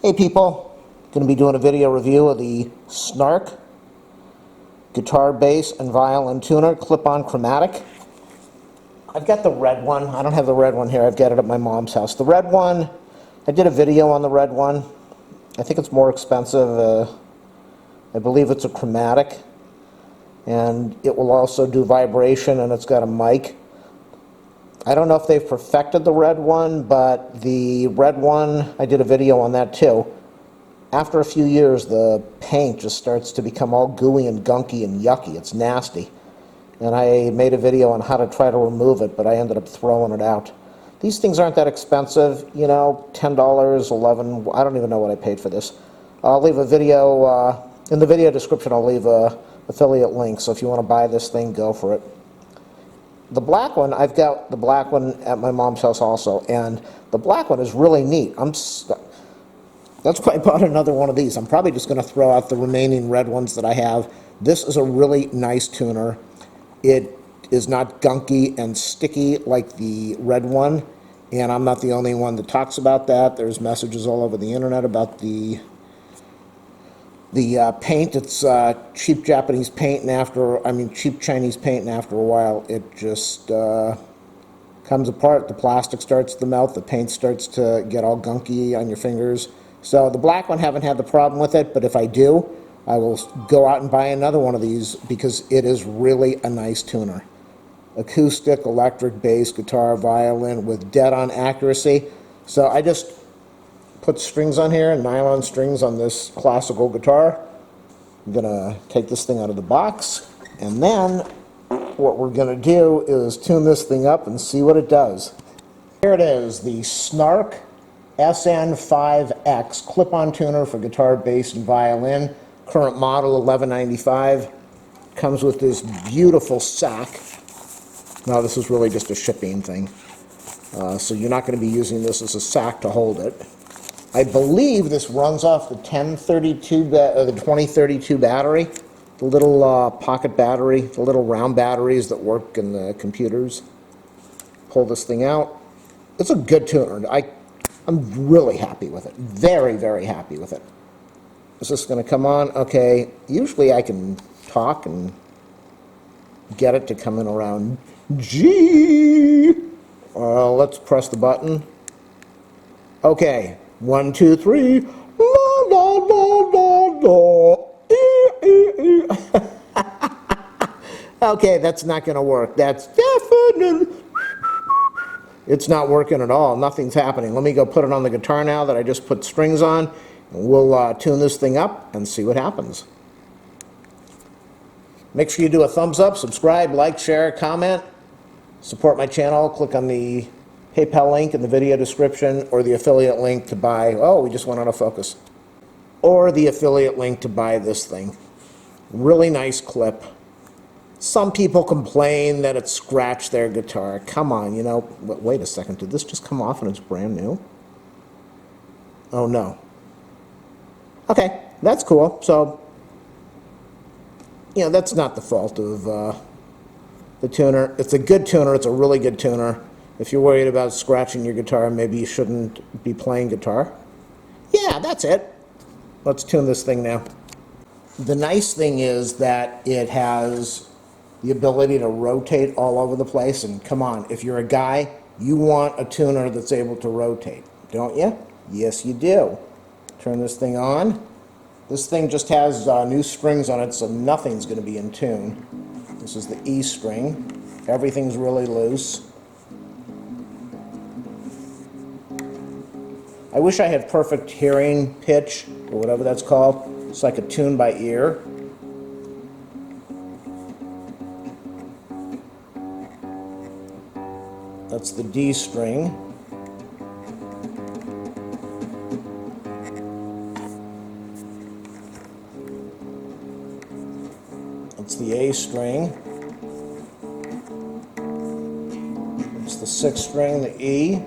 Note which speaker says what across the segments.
Speaker 1: Hey people, going to be doing a video review of the Snark guitar, bass, and violin tuner clip-on chromatic. I've got the red one. I don't have the red one here. I've got it at my mom's house. The red one, I did a video on the red one. I think it's more expensive. I believe it's a chromatic, and it will also do vibration, and it's got a mic. I don't know if they've perfected the red one, but the red one, I did a video on that too. After a few years, the paint just starts to become all gooey and gunky and yucky. It's nasty. And I made a video on how to try to remove it, but I ended up throwing it out. These things aren't that expensive, you know, $10, $11, I don't even know what I paid for this. I'll leave a video, in the video description I'll leave a affiliate link, so if you want to buy this thing, go for it. The black one, I've got the black one at my mom's house also, and the black one is really neat. That's why I bought another one of these. I'm probably just going to throw out the remaining red ones that I have. This is a really nice tuner. It is not gunky and sticky like the red one, and I'm not the only one that talks about that. There's messages all over the internet about the paint. It's cheap Japanese paint, and cheap Chinese paint, and after a while it just comes apart. The plastic starts to melt, the paint starts to get all gunky on your fingers. So the black one, haven't had the problem with it, but if I do, I will go out and buy another one of these because it is really a nice tuner. Acoustic, electric, bass, guitar, violin with dead-on accuracy. So I just put strings on here, nylon strings on this classical guitar. I'm gonna take this thing out of the box, and then what we're gonna do is tune this thing up and see what it does. Here it is, the Snark SN5X clip-on tuner for guitar, bass, and violin. Current model 1195. Comes with this beautiful sack. Now this is really just a shipping thing, so you're not going to be using this as a sack to hold it. I believe this runs off the 2032 battery, the little pocket battery, the little round batteries that work in the computers. Pull this thing out. It's a good tuner. I'm really happy with it. Very, very happy with it. Is this going to come on? Okay, usually I can talk and get it to come in around G. Let's press the button. Okay. 1, 2, 3. La, la, la, la, la. Okay, that's not going to work. That's definitely... It's not working at all. Nothing's happening. Let me go put it on the guitar now that I just put strings on. And we'll tune this thing up and see what happens. Make sure you do a thumbs up, subscribe, like, share, comment. Support my channel. Click on the PayPal link in the video description, or the affiliate link to buy, oh, we just went out of focus, or the affiliate link to buy this thing. Really nice clip. Some people complain that it scratched their guitar. Come on, you know, wait a second, did this just come off and it's brand new? Oh no. Okay, that's cool. So, you know, that's not the fault of the tuner. It's a good tuner, it's a really good tuner. If you're worried about scratching your guitar, maybe you shouldn't be playing guitar. Yeah, that's it. Let's tune this thing now. The nice thing is that it has the ability to rotate all over the place. And come on, if you're a guy, you want a tuner that's able to rotate, don't you? Yes, you do. Turn this thing on. This thing just has new strings on it, so nothing's going to be in tune. This is the E string. Everything's really loose. I wish I had perfect hearing pitch, or whatever that's called, so I could tune by ear. That's the D string. That's the A string. It's the 6th string, the E.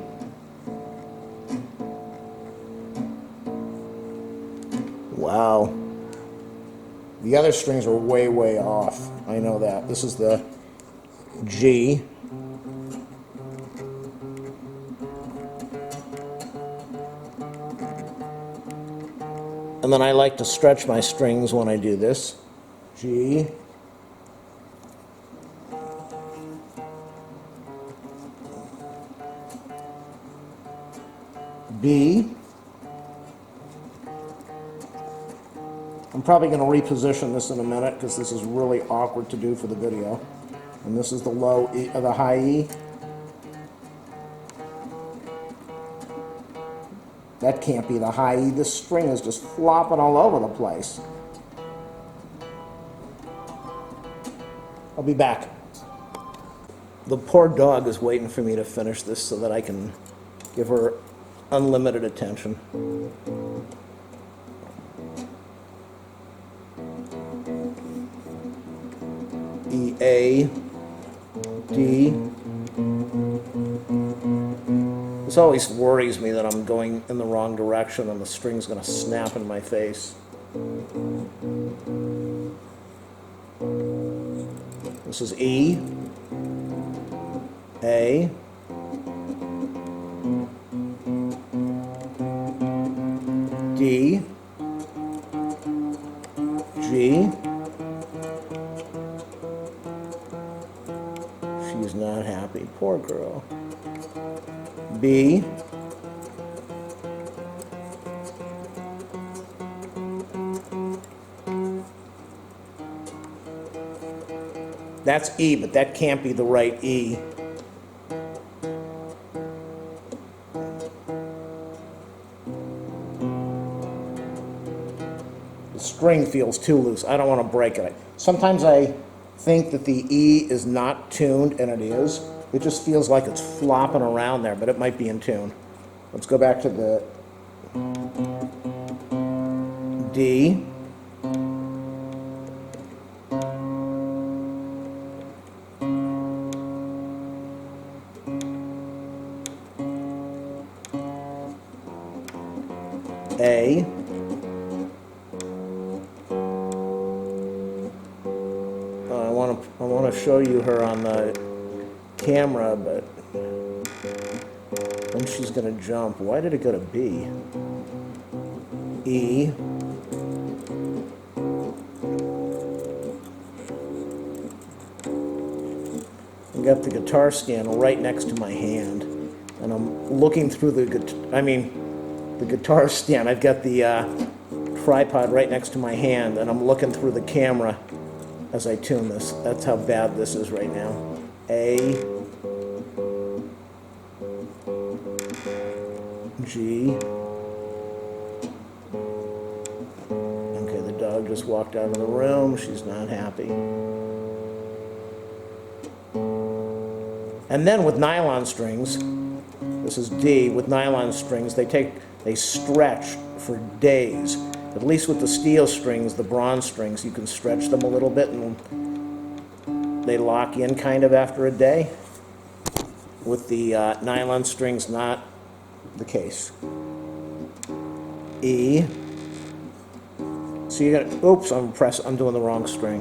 Speaker 1: Wow. The other strings are way, way off. I know that. This is the G. And then I like to stretch my strings when I do this. G. B. I'm probably going to reposition this in a minute because this is really awkward to do for the video. And this is the low E, the high E. That can't be the high E. This string is just flopping all over the place. I'll be back. The poor dog is waiting for me to finish this so that I can give her unlimited attention. E, A, D. This always worries me that I'm going in the wrong direction and the string's going to snap in my face. This is E, A, D, G. She's not happy. Poor girl. B. That's E, but that can't be the right E. The string feels too loose. I don't want to break it. Sometimes I think that the E is not tuned, and it is. It just feels like it's flopping around there, but it might be in tune. Let's go back to the D. A. I want to show you her on the camera, but then she's going to jump. Why did it go to B? E. I got the guitar stand right next to my hand, and I'm looking through the guitar stand. I've got the tripod right next to my hand, and I'm looking through the camera as I tune this. That's how bad this is right now. A, G. Okay, the dog just walked out of the room. She's not happy. And then with nylon strings, this is D, with nylon strings, they stretch for days. At least with the steel strings, the bronze strings, you can stretch them a little bit and they lock in kind of after a day. With the nylon strings, not the case. E. So you're gonna, oops, I'm doing the wrong string.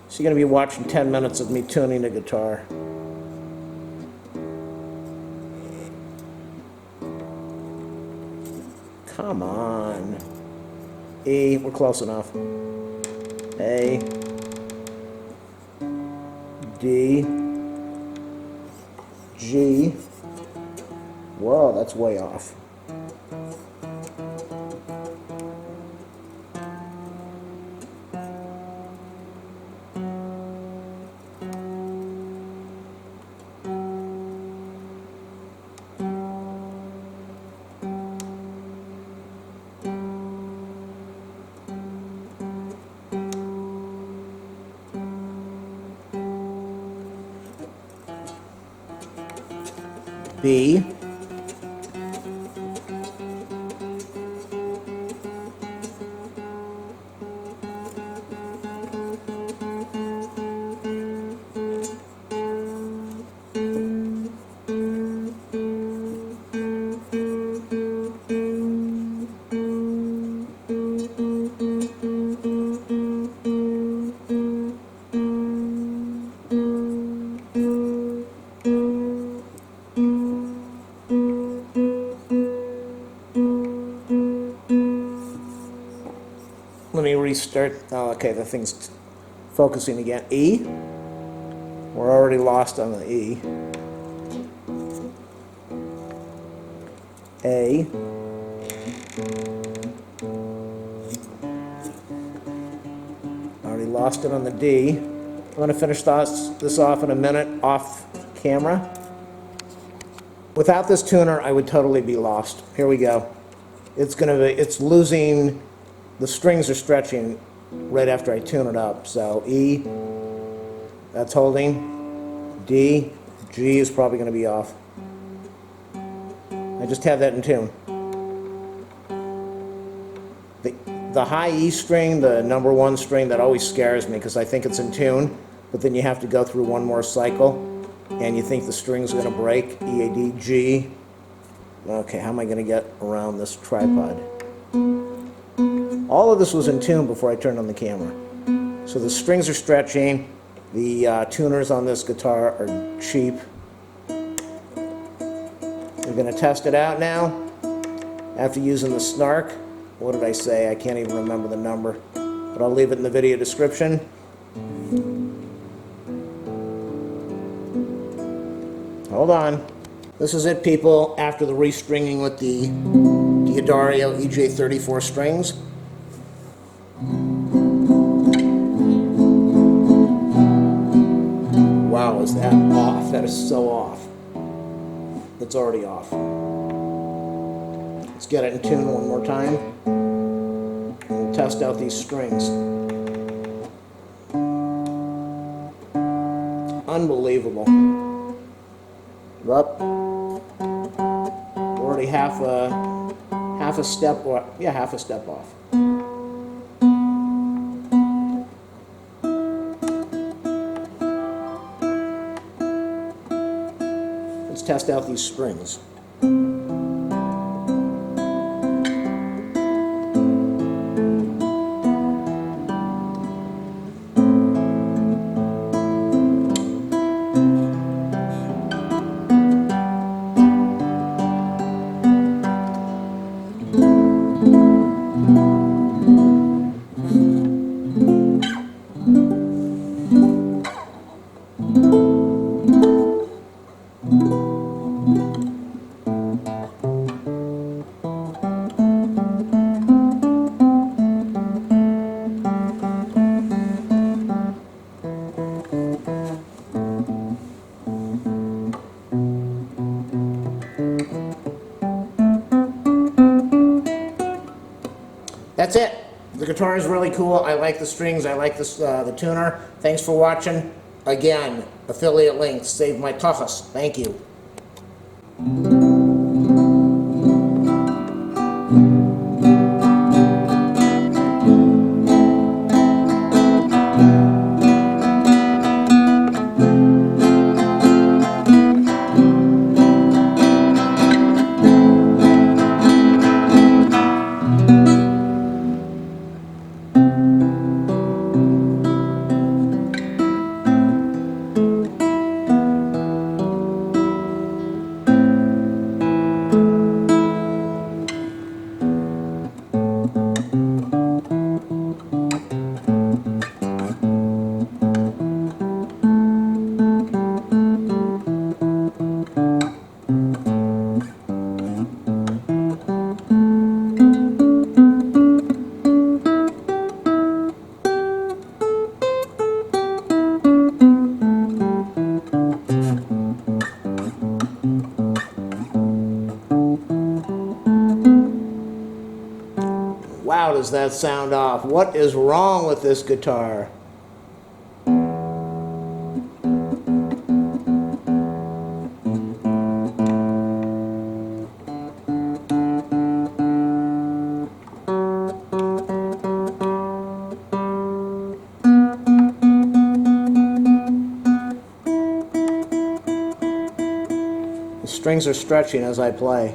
Speaker 1: So you're gonna be watching 10 minutes of me tuning the guitar. Come on. E, we're close enough. A, D, G. Whoa, that's way off. B, Let me restart. Oh, okay, the thing's focusing again. E. We're already lost on the E. A. Already lost it on the D. I'm going to finish this off in a minute off camera. Without this tuner, I would totally be lost. Here we go. It's losing, the strings are stretching right after I tune it up. So E, that's holding. D, G is probably going to be off. I just have that in tune. The high E string, the number 1 string, that always scares me because I think it's in tune, but then you have to go through one more cycle and you think the string's going to break. E, A, D, G. Okay, how am I going to get around this tripod? All of this was in tune before I turned on the camera. So the strings are stretching. The tuners on this guitar are cheap. We're going to test it out now after using the Snark. What did I say? I can't even remember the number, but I'll leave it in the video description. Hold on. This is it, people, after the restringing with the D'Addario EJ34 strings. Wow, is that off? That is so off. It's already off. Let's get it in tune one more time and test out these strings. Unbelievable. Up. Already half a step, or yeah, half a step off. Let's test out these strings. That's it. The guitar is really cool. I like the strings. I like this, the tuner. Thanks for watching. Again, affiliate links. Save my tuchus. Thank you. Wow, does that sound off? What is wrong with this guitar? The strings are stretching as I play.